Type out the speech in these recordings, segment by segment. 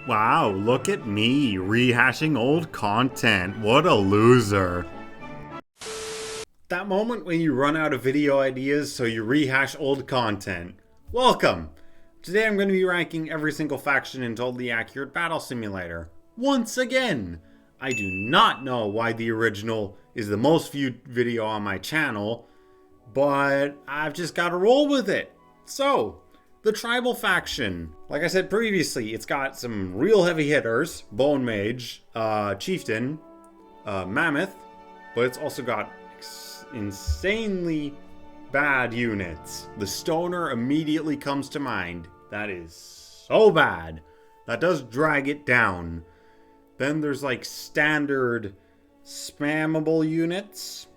Wow, look at me, rehashing old content. What a loser. That moment when you run out of video ideas, so you rehash old content. Welcome! Today I'm going to be ranking every single faction in Totally Accurate Battle Simulator. Once again! I do not know why the original is the most viewed video on my channel, but I've just got to roll with it. So, the Tribal faction. Like I said previously, it's got some real heavy hitters. Bone Mage, Chieftain, Mammoth, but it's also got insanely bad units. The Stoner immediately comes to mind. That is so bad. That does drag it down. Then there's like standard spammable units.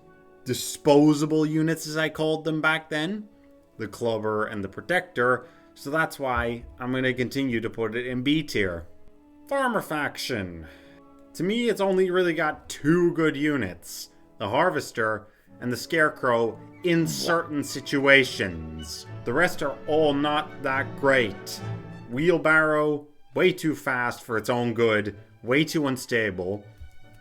Disposable units as I called them back then. The Clubber and the Protector. So that's why I'm going to continue to put it in B tier. Farmer faction. To me, it's only really got two good units. The Harvester and the Scarecrow in certain situations. The rest are all not that great. Wheelbarrow, way too fast for its own good. Way too unstable.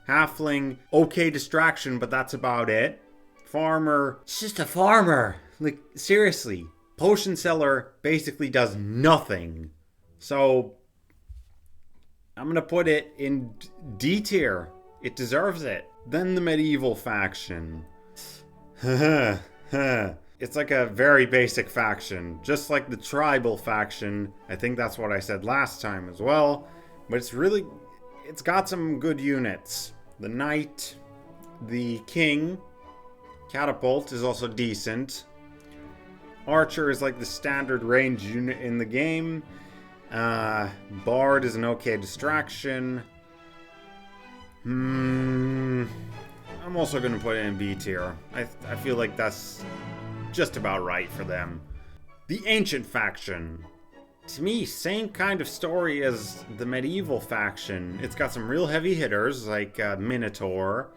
Halfling, okay distraction, but that's about it. Farmer, it's just a farmer. Like, seriously. Potion Seller basically does nothing. So, I'm gonna put it in D tier. It deserves it. Then the Medieval faction. It's like a very basic faction. Just like the Tribal faction. I think that's what I said last time as well. But it's got some good units. The Knight, the King, Catapult is also decent. Archer is like the standard range unit in the game. Bard is an okay distraction. I'm also going to put it in B tier. I feel like that's just about right for them. The Ancient faction. To me, same kind of story as the Medieval faction. It's got some real heavy hitters like Minotaur,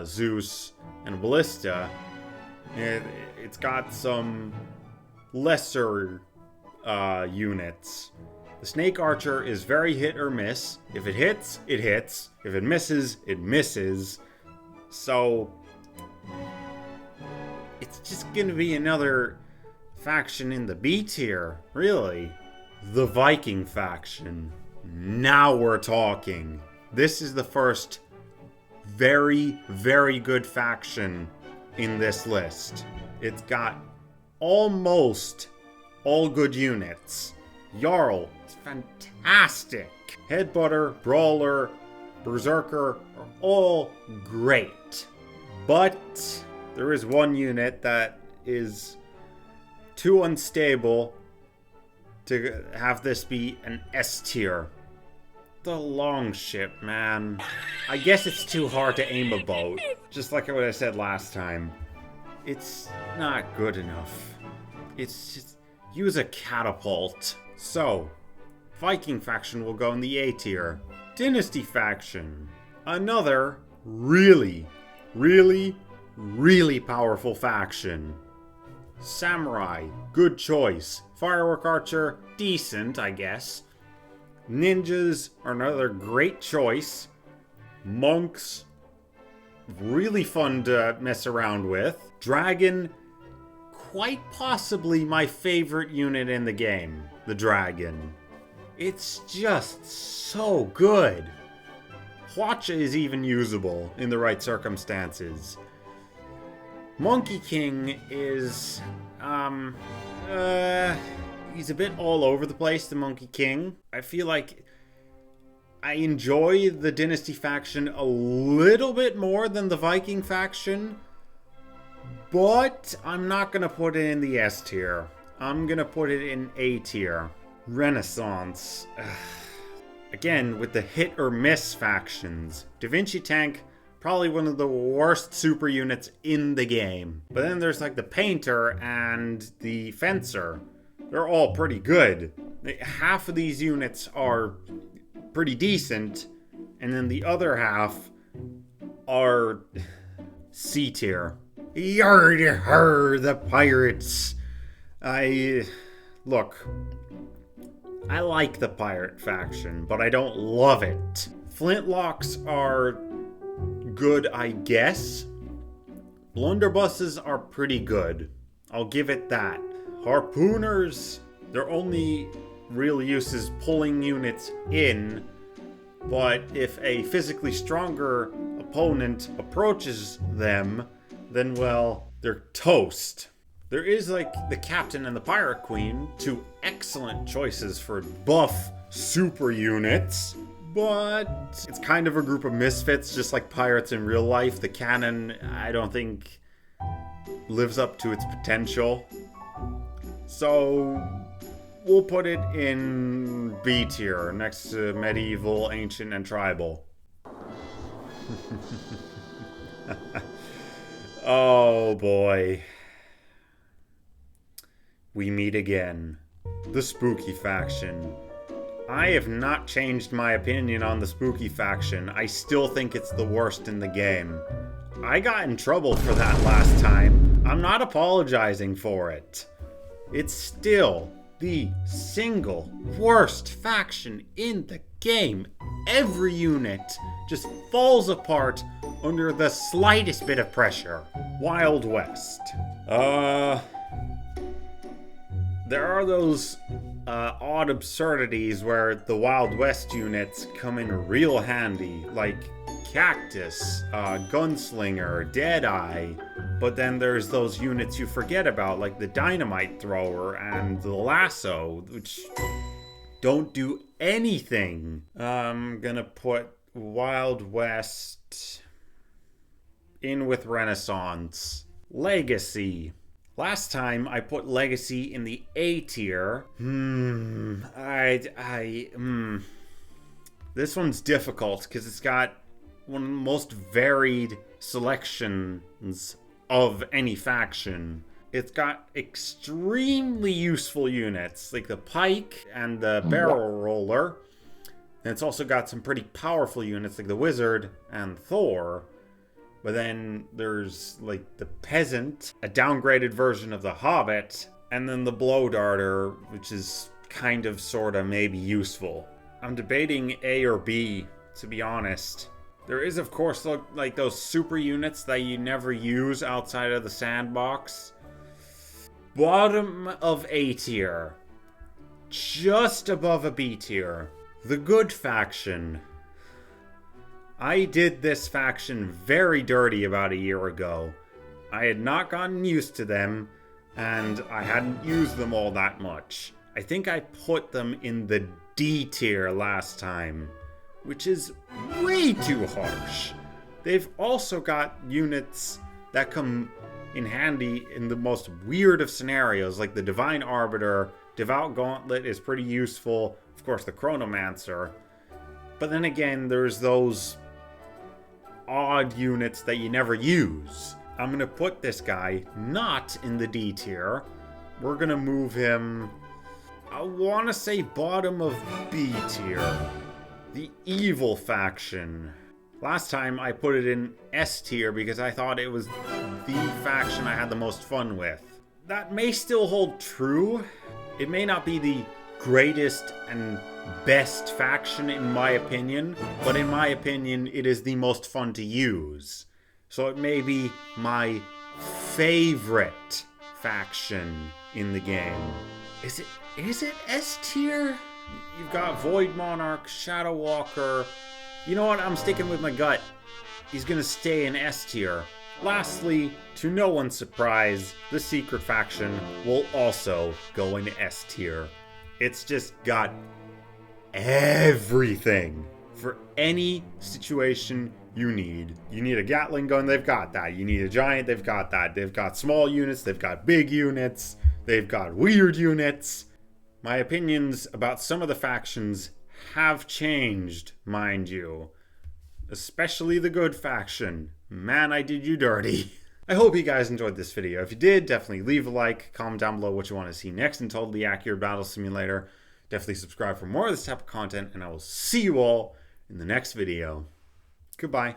Zeus, and Ballista. It's got some lesser units. The Snake Archer is very hit or miss. If it hits, it hits. If it misses, it misses. So, it's just gonna be another faction in the B tier, really. The Viking faction. Now we're talking. This is the first very, very good faction in this list. It's got almost all good units. Jarl is fantastic. Headbutter, Brawler, Berserker are all great. But there is one unit that is too unstable to have this be an S tier. The Longship, man. I guess it's too hard to aim a boat. Just like what I said last time. It's not good enough. It's just... use a catapult. So, Viking faction will go in the A tier. Dynasty faction. Another really, really, really powerful faction. Samurai, good choice. Firework Archer, decent, I guess. Ninjas are another great choice. Monks, really fun to mess around with. Dragon, quite possibly my favorite unit in the game. The Dragon. It's just so good. Hwacha is even usable in the right circumstances. Monkey King is, he's a bit all over the place, the Monkey King. I feel like I enjoy the Dynasty faction a little bit more than the Viking faction, but I'm not going to put it in the S tier. I'm going to put it in A tier. Renaissance. Again, with the hit or miss factions. Da Vinci Tank, probably one of the worst super units in the game. But then there's like the Painter and the Fencer. They're all pretty good. Half of these units are pretty decent, and then the other half are C tier. Yarr, the pirates. Look, I like the pirate faction, but I don't love it. Flintlocks are good, I guess. Blunderbusses are pretty good. I'll give it that. Harpooners, their only real use is pulling units in, but if a physically stronger opponent approaches them, then, well, they're toast. There is, like, the Captain and the Pirate Queen, two excellent choices for buff super units, but it's kind of a group of misfits, just like pirates in real life. The cannon, I don't think, lives up to its potential. So we'll put it in B tier, next to medieval, ancient, and tribal. Oh boy. We meet again. The Spooky Faction. I have not changed my opinion on the Spooky Faction. I still think it's the worst in the game. I got in trouble for that last time. I'm not apologizing for it. It's still the single worst faction in the game. Every unit just falls apart under the slightest bit of pressure. Wild West. There are those odd absurdities where the Wild West units come in real handy, like Cactus, Gunslinger, Deadeye. But then there's those units you forget about, like the Dynamite Thrower and the Lasso, which don't do anything. I'm gonna put Wild West in with Renaissance. Legacy. Last time I put Legacy in the A tier. This one's difficult because it's got one of the most varied selections of any faction. It's got extremely useful units like the Pike and the Barrel Roller. And it's also got some pretty powerful units like the Wizard and Thor. But then there's like the Peasant, a downgraded version of the Hobbit, and then the Blow Darter, which is kind of, sort of, maybe useful. I'm debating A or B, to be honest. There is, of course, like those super units that you never use outside of the sandbox. Bottom of A tier. Just above a B tier. The Good Faction. I did this faction very dirty about a year ago. I had not gotten used to them, and I hadn't used them all that much. I think I put them in the D tier last time, which is way too harsh. They've also got units that come in handy in the most weird of scenarios, like the Divine Arbiter. Devout Gauntlet is pretty useful. Of course, the Chronomancer. But then again, there's those odd units that you never use. I'm gonna put this guy not in the D tier. We're gonna move him, I wanna say bottom of B tier. The Evil Faction. Last time I put it in S tier because I thought it was the faction I had the most fun with. That may still hold true. It may not be the greatest and best faction in my opinion, but in my opinion it is the most fun to use. So it may be my favorite faction in the game. Is it S tier? You've got Void Monarch, Shadow Walker. You know what? I'm sticking with my gut. He's gonna stay in S tier. Lastly, to no one's surprise, the Secret Faction will also go into S tier. It's just got everything for any situation you need. You need a Gatling gun, they've got that. You need a giant, they've got that. They've got small units, they've got big units, they've got weird units. My opinions about some of the factions have changed, mind you. Especially the Good Faction. Man, I did you dirty. I hope you guys enjoyed this video. If you did, definitely leave a like, comment down below what you want to see next in Totally Accurate Battle Simulator. Definitely subscribe for more of this type of content, and I will see you all in the next video. Goodbye.